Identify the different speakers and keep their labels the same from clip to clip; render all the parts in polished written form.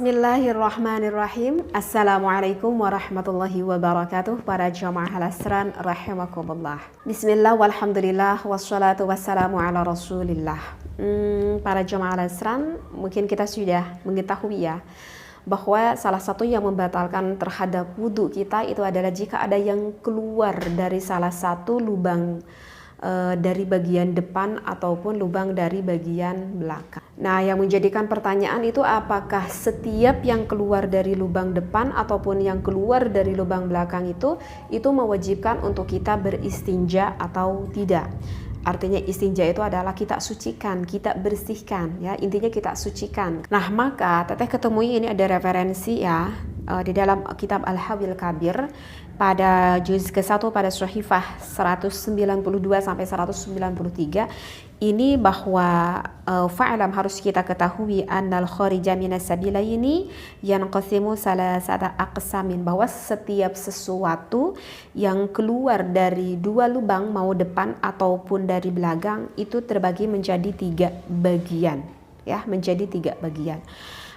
Speaker 1: Bismillahirrahmanirrahim. Assalamualaikum warahmatullahi wabarakatuh. Para jamaah al-asran rahimakumullah. Bismillah walhamdulillah wassalatu wassalamu ala rasulillah. Para jamaah al-asran, mungkin kita sudah mengetahui ya bahwa salah satu yang membatalkan terhadap wudhu kita itu adalah jika ada yang keluar dari salah satu lubang dari bagian depan ataupun lubang dari bagian belakang. Nah, yang menjadikan pertanyaan itu apakah setiap yang keluar dari lubang depan ataupun yang keluar dari lubang belakang itu mewajibkan untuk kita beristinja atau tidak. Artinya istinja itu adalah kita sucikan, kita bersihkan ya, intinya kita sucikan. Nah, maka teteh ketemui ini ada referensi ya di dalam kitab Al-Hawil Kabir pada juz ke-1 pada Syahifah 192 sampai 193 ini bahwa fa'lam harus kita ketahui annal kharija minas sabilaini yanqasimu salasata aqsamin, bahwa setiap sesuatu yang keluar dari dua lubang mau depan ataupun dari belakang itu terbagi menjadi 3 bagian ya, menjadi 3 bagian.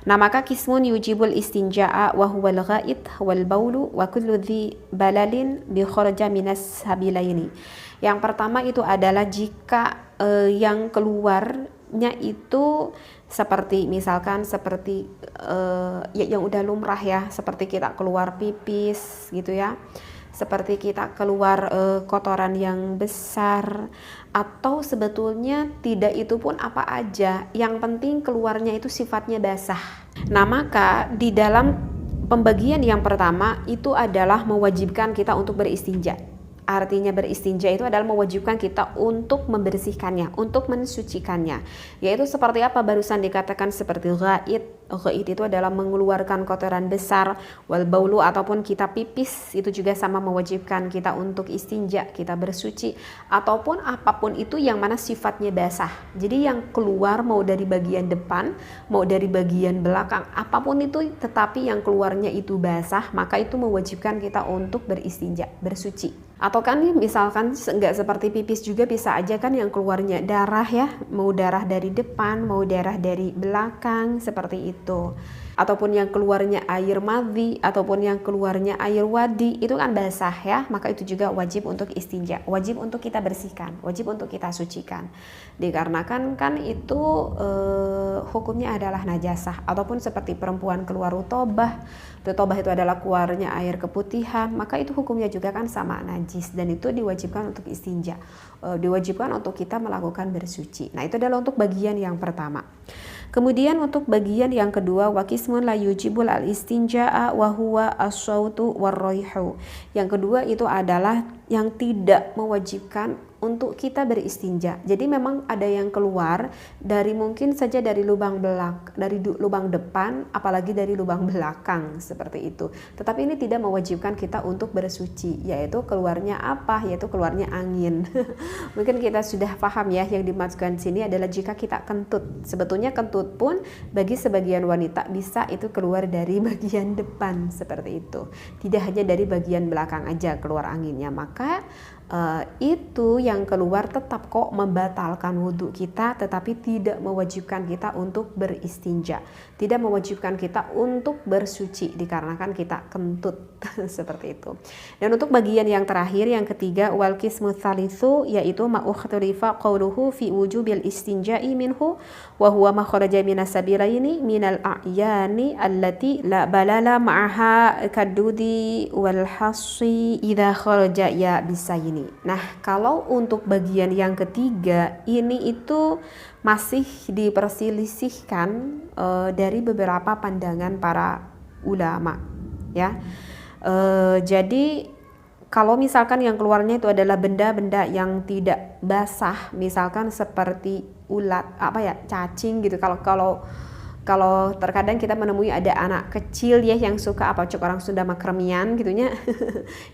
Speaker 1: Nah, maka kismun yujibul istinja'a wa huwal ghaid wal baulu wa kullu dhi balalin bi kharaja minas sabilaini. Yang pertama itu adalah jika yang keluarnya itu seperti misalkan seperti yang udah lumrah ya, seperti kita keluar pipis gitu ya, seperti kita keluar kotoran yang besar, atau sebetulnya tidak itu pun apa aja, yang penting keluarnya itu sifatnya basah. Nah, maka di dalam pembagian yang pertama itu adalah mewajibkan kita untuk beristinja. Artinya beristinja itu adalah mewajibkan kita untuk membersihkannya, untuk mensucikannya. Yaitu seperti apa barusan dikatakan seperti ghaid. Ghaid itu adalah mengeluarkan kotoran besar, wal baulu ataupun kita pipis itu juga sama mewajibkan kita untuk istinja, kita bersuci, ataupun apapun itu yang mana sifatnya basah. Jadi yang keluar mau dari bagian depan, mau dari bagian belakang, apapun itu tetapi yang keluarnya itu basah, maka itu mewajibkan kita untuk beristinja, bersuci. Atau kan misalkan nggak seperti pipis juga bisa aja kan yang keluarnya darah ya, mau darah dari depan, mau darah dari belakang seperti itu. Ataupun yang keluarnya air madhi, ataupun yang keluarnya air wadi, itu kan basah ya, maka itu juga wajib untuk istinja, wajib untuk kita bersihkan, wajib untuk kita sucikan. Dikarenakan kan itu hukumnya adalah najasah. Ataupun seperti perempuan keluar rutobah itu adalah keluarnya air keputihan, maka itu hukumnya juga kan sama najis, dan itu diwajibkan untuk istinja, diwajibkan untuk kita melakukan bersuci. Nah, itu adalah untuk bagian yang pertama. Kemudian untuk bagian yang kedua, wakismun la yujibul al istinja'a wa huwa as-sautu war-raihu. Yang kedua itu adalah yang tidak mewajibkan untuk kita beristinja. Jadi memang ada yang keluar dari mungkin saja dari lubang dari lubang depan, apalagi dari lubang belakang seperti itu. Tetapi ini tidak mewajibkan kita untuk bersuci, yaitu keluarnya apa? Yaitu keluarnya angin. Mungkin kita sudah paham ya, yang dimaksudkan sini adalah jika kita kentut. Sebetulnya kentut pun bagi sebagian wanita bisa itu keluar dari bagian depan seperti itu. Tidak hanya dari bagian belakang aja keluar anginnya. Maka itu yang keluar tetap kok membatalkan wudhu kita, tetapi tidak mewajibkan kita untuk beristinja, tidak mewajibkan kita untuk bersuci dikarenakan kita kentut seperti itu. Dan untuk bagian yang terakhir, yang ketiga, wal qismu tsalitsu, yaitu ma ukhtalifa qawluhu fi wujubil istinja'i minhu wa huwa ma kharaja minas sabilaini minal a'yani allati la balala ma'aha kadudi wal hasi idza kharaja ya bisayin. Nah, kalau untuk bagian yang ketiga ini itu masih diperselisihkan dari beberapa pandangan para ulama ya. Jadi kalau misalkan yang keluarnya itu adalah benda-benda yang tidak basah, misalkan seperti ulat, cacing gitu. Kalau terkadang kita menemui ada anak kecil ya yang suka orang Sunda mah kremian gitunya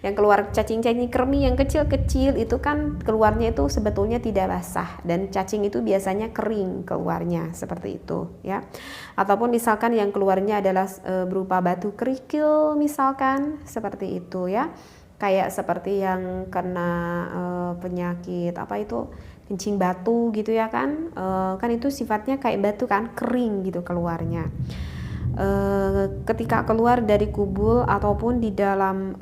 Speaker 1: yang keluar cacing-cacing kremi yang kecil-kecil itu kan keluarnya itu sebetulnya tidak basah, dan cacing itu biasanya kering keluarnya seperti itu ya. Ataupun misalkan yang keluarnya adalah berupa batu kerikil misalkan seperti itu ya, kayak seperti yang kena penyakit kencing batu gitu ya kan, kan itu sifatnya kayak batu kan, kering gitu keluarnya. ketika keluar dari kubul ataupun di dalam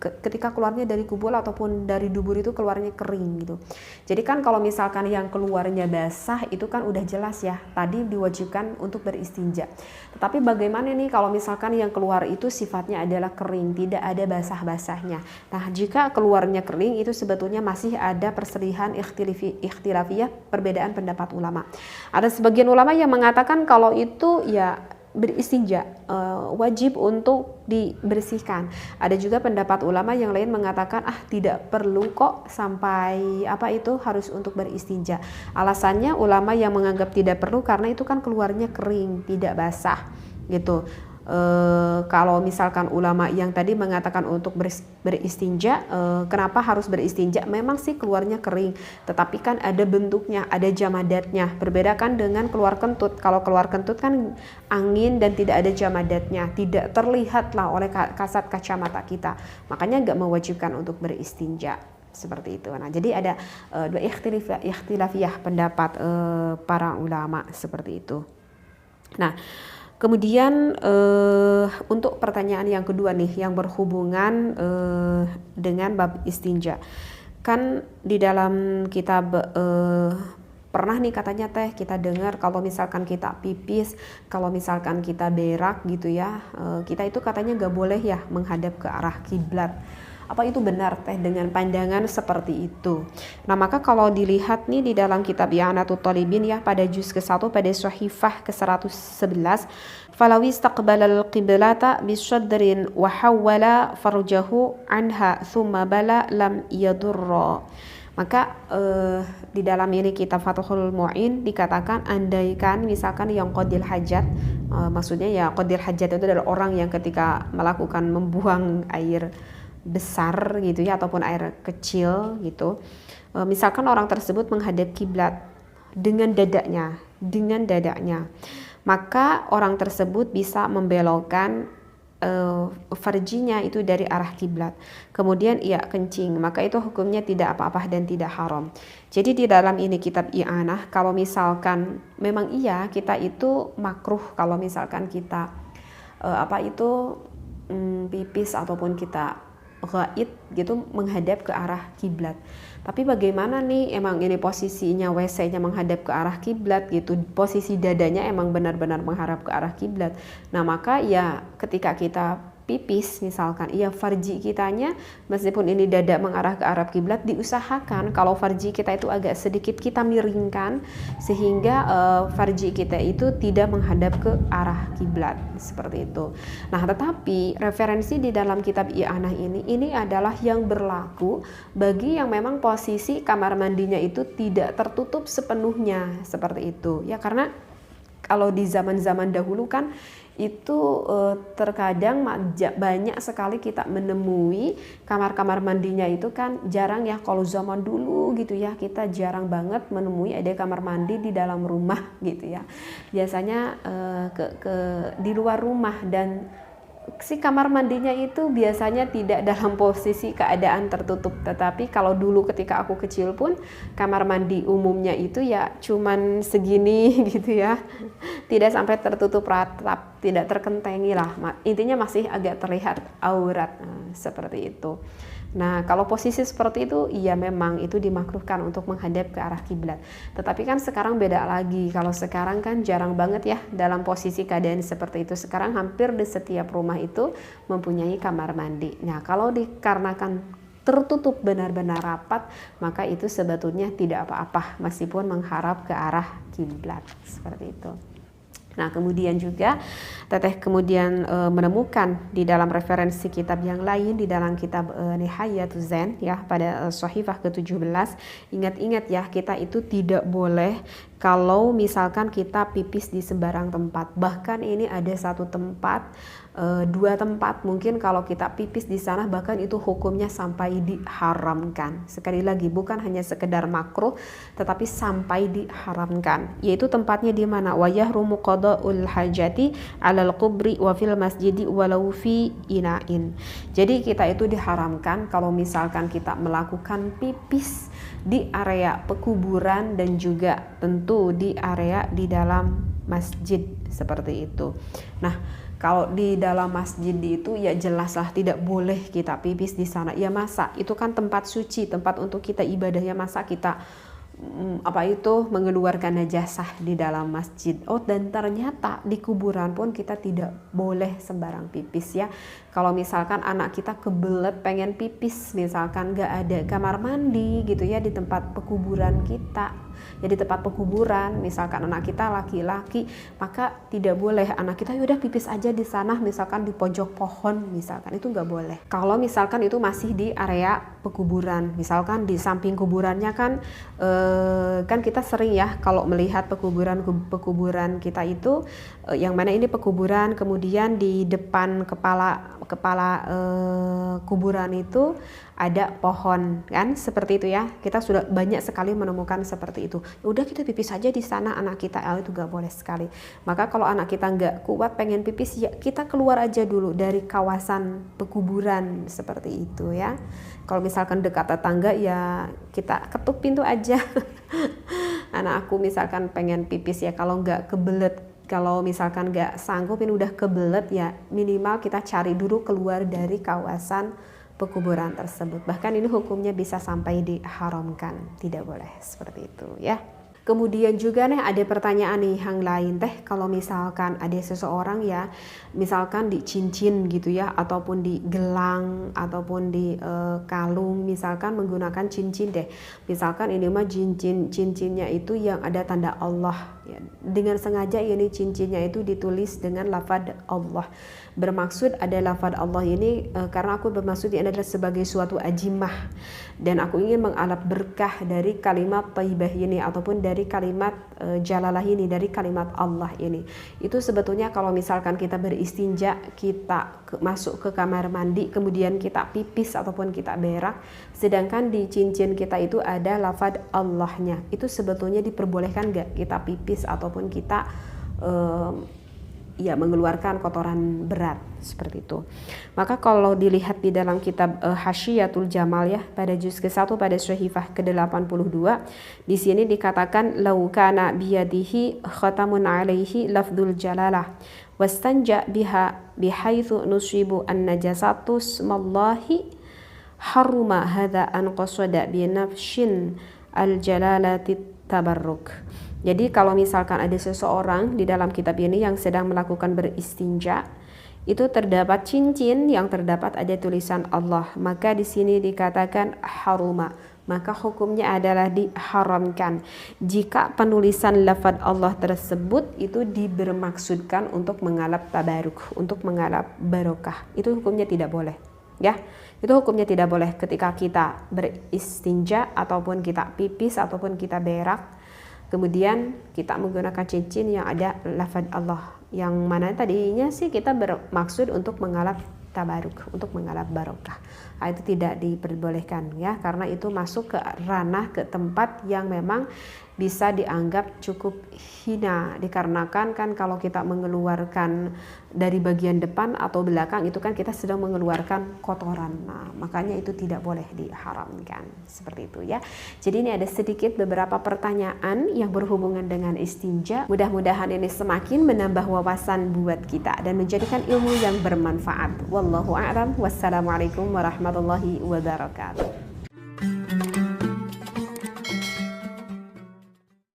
Speaker 1: ketika keluarnya dari kubul ataupun dari dubur itu keluarnya kering gitu. Jadi kan kalau misalkan yang keluarnya basah itu kan udah jelas ya, tadi diwajibkan untuk beristinja. Tetapi bagaimana nih kalau misalkan yang keluar itu sifatnya adalah kering, tidak ada basah-basahnya. Nah, jika keluarnya kering itu sebetulnya masih ada perselisihan ikhtilafiyah, perbedaan pendapat ulama. Ada sebagian ulama yang mengatakan kalau itu ya beristinja wajib untuk dibersihkan. Ada juga pendapat ulama yang lain mengatakan tidak perlu kok sampai harus untuk beristinja. Alasannya ulama yang menganggap tidak perlu karena itu kan keluarnya kering, tidak basah gitu. Kalau misalkan ulama yang tadi mengatakan untuk beristinja, kenapa harus beristinja? Memang sih keluarnya kering, tetapi kan ada bentuknya, ada jamadatnya. Berbeda kan dengan keluar kentut. Kalau keluar kentut kan angin dan tidak ada jamadatnya, tidak terlihat lah oleh kasat kacamata kita. Makanya nggak mewajibkan untuk beristinja seperti itu. Nah, jadi ada dua ikhtilafiyah pendapat para ulama seperti itu. Nah, kemudian untuk pertanyaan yang kedua nih yang berhubungan dengan bab istinja. Kan di dalam kitab pernah nih katanya kita dengar kalau misalkan kita pipis, kalau misalkan kita berak gitu ya, kita itu katanya gak boleh ya menghadap ke arah kiblat. Apa itu benar dengan pandangan seperti itu? Nah, maka kalau dilihat nih di dalam kitab I'anatul Talibin ya pada juz ke-1 pada Shahifah ke-111, falawi istaqbalal qiblata bisyadrin wa hawwala farjahu anha thumma bala lam yadurra. Maka di dalam ini kitab Fathul Mu'in dikatakan andaikan misalkan yang qadil hajat, maksudnya ya qadil hajat itu adalah orang yang ketika melakukan membuang air besar gitu ya ataupun air kecil gitu, misalkan orang tersebut menghadap kiblat dengan dadanya, maka orang tersebut bisa membelokkan farjinya itu dari arah kiblat, kemudian ia kencing, maka itu hukumnya tidak apa-apa dan tidak haram. Jadi di dalam ini kitab I'anah, kalau misalkan memang iya kita itu makruh kalau misalkan kita pipis ataupun kita ghaid gitu menghadap ke arah kiblat. Tapi bagaimana nih, emang ini posisinya WC-nya menghadap ke arah kiblat gitu, posisi dadanya emang benar-benar menghadap ke arah kiblat. Nah, maka ya ketika kita pipis misalkan, ya farji kitanya meskipun ini dada mengarah ke arah kiblat, diusahakan kalau farji kita itu agak sedikit kita miringkan sehingga farji kita itu tidak menghadap ke arah kiblat seperti itu. Nah, tetapi referensi di dalam kitab I'anah ini adalah yang berlaku bagi yang memang posisi kamar mandinya itu tidak tertutup sepenuhnya seperti itu ya, karena kalau di zaman-zaman dahulu kan itu terkadang banyak sekali kita menemui kamar-kamar mandinya itu kan jarang ya, kalau zaman dulu gitu ya kita jarang banget menemui ada kamar mandi di dalam rumah gitu ya, biasanya di luar rumah, dan si kamar mandinya itu biasanya tidak dalam posisi keadaan tertutup. Tetapi kalau dulu ketika aku kecil pun kamar mandi umumnya itu ya cuman segini gitu ya, tidak sampai tertutup ratap, tidak terkentengi lah, intinya masih agak terlihat aurat seperti itu. Nah, kalau posisi seperti itu, iya memang itu dimakruhkan untuk menghadap ke arah kiblat. Tetapi kan sekarang beda lagi. Kalau sekarang kan jarang banget ya dalam posisi keadaan seperti itu. Sekarang hampir di setiap rumah itu mempunyai kamar mandi. Nah, kalau dikarenakan tertutup benar-benar rapat, maka itu sebetulnya tidak apa-apa meskipun mengharap ke arah kiblat seperti itu. Nah, kemudian juga Teteh kemudian menemukan di dalam referensi kitab yang lain, di dalam kitab Nihayatuz Zain ya pada Shahifah ke-17, ingat-ingat ya, kita itu tidak boleh kalau misalkan kita pipis di sembarang tempat. Bahkan ini ada satu tempat, dua tempat mungkin kalau kita pipis di sana bahkan itu hukumnya sampai diharamkan. Sekali lagi, bukan hanya sekedar makruh tetapi sampai diharamkan. Yaitu tempatnya di mana? Wa yahrumu qada'ul hajati 'alal qubri wa fil masjidi walau fi ina'in. Jadi kita itu diharamkan kalau misalkan kita melakukan pipis di area pekuburan dan juga tentu di area di dalam masjid seperti itu. Nah, kalau di dalam masjid itu ya jelaslah tidak boleh kita pipis di sana. Ya masa itu kan tempat suci, tempat untuk kita ibadah, ya masa kita mengeluarkan najasah di dalam masjid. Dan ternyata di kuburan pun kita tidak boleh sembarang pipis ya. Kalau misalkan anak kita kebelet pengen pipis, misalkan gak ada kamar mandi gitu ya di tempat pekuburan kita, ya di tempat pekuburan, misalkan anak kita laki-laki, maka tidak boleh anak kita yaudah pipis aja di sana, misalkan di pojok pohon, misalkan itu nggak boleh. Kalau misalkan itu masih di area pekuburan, misalkan di samping kuburannya kan kita sering ya kalau melihat pekuburan kita itu yang mana ini pekuburan, kemudian di depan kepala kuburan itu ada pohon kan, seperti itu ya. Kita sudah banyak sekali menemukan seperti itu. Udah kita pipis aja di sana anak kita, itu gak boleh sekali. Maka kalau anak kita nggak kuat pengen pipis, ya kita keluar aja dulu dari kawasan pekuburan seperti itu ya. Kalau misalkan dekat tetangga ya kita ketuk pintu aja. Anak aku misalkan pengen pipis ya, kalau nggak kebelet, kalau misalkan nggak sanggupin udah kebelet ya minimal kita cari dulu keluar dari kawasan pekuburan tersebut. Bahkan ini hukumnya bisa sampai diharamkan, tidak boleh seperti itu ya. Kemudian juga nih ada pertanyaan nih yang lain teh, kalau misalkan ada seseorang ya misalkan di cincin gitu ya, ataupun di gelang ataupun di kalung, misalkan menggunakan cincin deh, misalkan ini mah cincinnya itu yang ada tanda Allah ya. Dengan sengaja ini cincinnya itu ditulis dengan lafaz Allah, bermaksud ada lafaz Allah ini karena aku bermaksud ini adalah sebagai suatu ajimah dan aku ingin mengalap berkah dari kalimat thayyibah ini ataupun dari kalimat jalalah ini, dari kalimat Allah ini. Itu sebetulnya kalau misalkan kita beristinja, kita masuk ke kamar mandi kemudian kita pipis ataupun kita berak, sedangkan di cincin kita itu ada lafaz Allahnya, itu sebetulnya diperbolehkan gak kita pipis ataupun kita mengeluarkan kotoran berat seperti itu. Maka kalau dilihat di dalam kitab Hasyiatul Jamal ya, pada juz ke-1 pada syahifah ke-82, di sini dikatakan lau kana biyadihi khatamun alaihi lafdzul jalalah wastanja biha bihaitsu nusibu an-najasatu smallahi haruma hadza an qasada bi nafshin al-jalalati tabarruk. Jadi kalau misalkan ada seseorang di dalam kitab ini yang sedang melakukan beristinja, itu terdapat cincin yang terdapat ada tulisan Allah, maka di sini dikatakan haruma, maka hukumnya adalah diharamkan jika penulisan lafaz Allah tersebut itu dibermaksudkan untuk mengalap tabaruk, untuk mengalap barokah. Itu hukumnya tidak boleh ya. Itu hukumnya tidak boleh ketika kita beristinja ataupun kita pipis ataupun kita berak, kemudian kita menggunakan cincin yang ada lafaz Allah, yang mana tadinya sih kita bermaksud untuk mengalap tabaruk, untuk mengalap barokah. Itu tidak diperbolehkan ya, karena itu masuk ke ranah, ke tempat yang memang bisa dianggap cukup hina, dikarenakan kan kalau kita mengeluarkan dari bagian depan atau belakang itu kan kita sedang mengeluarkan kotoran. Nah, makanya itu tidak boleh diharamkan seperti itu ya. Jadi ini ada sedikit beberapa pertanyaan yang berhubungan dengan istinja. Mudah-mudahan ini semakin menambah wawasan buat kita dan menjadikan ilmu yang bermanfaat. Wallahu a'lam. Wassalamualaikum warahmatullahi wabarakatuh.